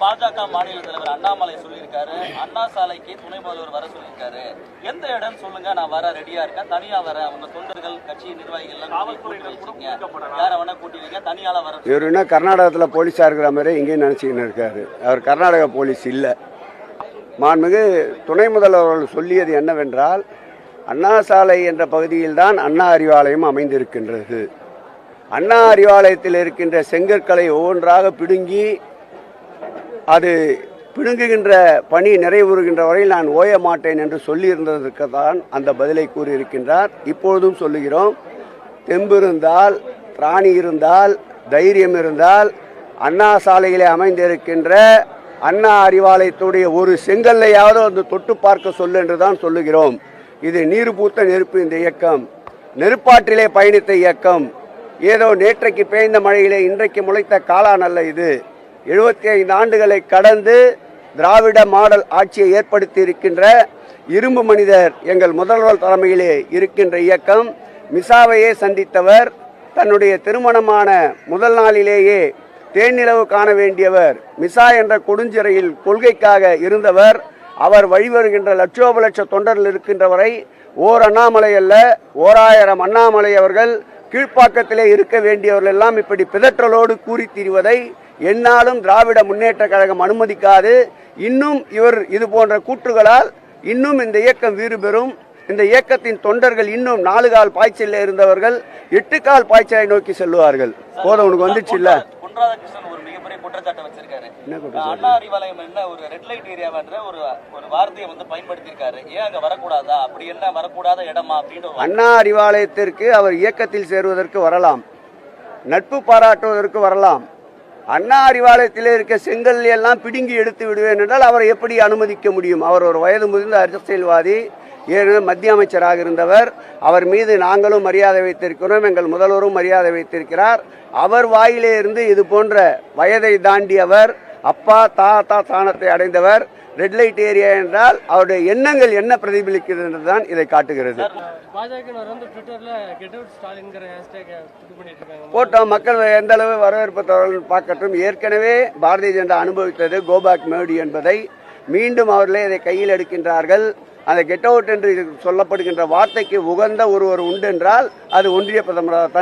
பாஜக மாநில தலைவர் அண்ணாமலை சொல்லியிருக்காரு, அண்ணா சாலைக்கு துணை முதல்வர் வர சொல்லியிருக்காரு. எந்த இடம் சொல்லுங்க, நான் வர ரெடியா இருக்கேன், தனியா வர. உங்க தொண்டர்கள், கட்சி நிர்வாகிகள் யார வேணா கூட்டி வைக்க, தனியால வர. இவர் என்ன கர்நாடகத்தில் போலீஸா இருக்கிற மாதிரி இங்கேயும் நினைச்சுக்கின்னு இருக்காரு. அவர் கர்நாடக போலீஸ் இல்லை. மாண்புமிகு துணை முதல்வர் சொல்லியது என்னவென்றால், அண்ணா சாலை என்ற பகுதியில் தான் அண்ணா அறிவாலயம் அமைந்திருக்கின்றது. அண்ணா அறிவாலயத்தில் இருக்கின்ற செங்கற்களை ஒவ்வொன்றாக பிடுங்கி அது பிடுங்குகின்ற பணி நிறைவுறுகின்ற வரையில் நான் ஓய மாட்டேன் என்று சொல்லியிருந்ததற்கு தான் அந்த பதிலை கூறியிருக்கின்றார். இப்பொழுதும் சொல்லுகிறோம், தெம்பு இருந்தால், திராணி இருந்தால், தைரியம் இருந்தால் அண்ணா சாலையிலே அமைந்திருக்கின்ற அண்ணா அறிவாலயத்துடைய ஒரு செங்கல்லையாவது வந்து தொட்டு பார்க்க சொல்லு என்று தான் சொல்லுகிறோம். இது நீர் பூத்த நெருப்பு. இந்த இயக்கம் நெருப்பாற்றிலே பயணித்த இயக்கம். ஏதோ நேற்றைக்கு பெய்ந்த மழையிலே இன்றைக்கு முளைத்த காளான் அல்ல. இது 75 ஆண்டுகளை கடந்து திராவிட மாடல் ஆட்சியை ஏற்படுத்தி இருக்கின்ற இரும்பு மனிதர் எங்கள் முதல்வர் தலைமையிலே இருக்கின்ற இயக்கம். மிசாவையே சந்தித்தவர். தன்னுடைய திருமணமான முதல் நாளிலேயே தேனிலவு காண வேண்டியவர். மிசா என்ற கொடுஞ்சிறையில் கொள்கைக்காக இருந்தவர். அவர் வழிவருகின்ற லட்சோப லட்ச தொண்டர்கள் இருக்கின்றவரை ஓர் அண்ணாமலை அல்ல, 1000 அண்ணாமலை அவர்கள் கீழ்ப்பாக்கத்திலே இருக்க வேண்டியவர்கள் எல்லாம் இப்படி பிதற்றலோடு கூறி தீர்வதை என்னாலும் திராவிட முன்னேற்ற கழகம் அனுமதிக்காது. இன்னும் இவர் இது போன்ற கூற்றுகளால் இன்னும் இந்த இயக்கம் வீறு பெறும். இந்த இயக்கத்தின் தொண்டர்கள் இன்னும் 4 கால் பாய்ச்சலில் இருந்தவர்கள் 8 கால் பாய்ச்சலை நோக்கி செல்வார்கள். போதும், உனக்கு வந்துச்சு இல்ல. ஒரு மிகப்பெரிய குற்றச்சாட்டை வச்சிருக்காரு. அண்ணா அறிவாலயம் என்ன ஒரு ரெட் லைட் ஏரியாவன்ற ஒரு வார்த்தையை வந்து பயன்படுத்தியிருக்காரு. ஏன் அங்க வரக்கூடாதா, அப்படி என்ன வரக்கூடாத இடமா அப்படின்னு. அண்ணா அறிவாலயத்திற்கு அவர் இயக்கத்தில் சேருவதற்கு வரலாம், நட்பு பாராட்டுவதற்கு வரலாம். அண்ணா அறிவாலயத்திலே இருக்க செங்கல் எல்லாம் பிடுங்கி எடுத்து விடுவேன் என்றால் அவரை எப்படி அனுமதிக்க முடியும்? அவர் ஒரு வயது முதிர்ந்த அரசியல்வாதி, ஏற்கனவே மத்திய அமைச்சராக இருந்தவர். அவர் மீது நாங்களும் மரியாதை வைத்திருக்கிறோம், எங்கள் முதல்வரும் மரியாதை வைத்திருக்கிறார். அவர் வாயிலே இருந்து இது போன்ற வயதை தாண்டியவர், அப்பா தாத்தா ஸ்தானத்தை அடைந்தவர். ரெட் லைட் ஏரியா என்றால் அவருடைய எண்ணங்கள் என்ன பிரதிபலிக்கிறது என்றுதான் இதை காட்டுகிறது. போட்டோம், மக்கள் எந்த அளவு வரவேற்பு பார்க்கட்டும். ஏற்கனவே பாரதிய ஜனதா அனுபவித்தது கோபேக் மோடி என்பதை மீண்டும் அவர்களே இதை கையில் எடுக்கின்றார்கள். அந்த கெட் அவுட் என்று சொல்லப்படுகின்ற வார்த்தைக்கு உகந்த ஒருவர் உண்டு என்றால் அது ஒன்றிய பிரதமராக தான்.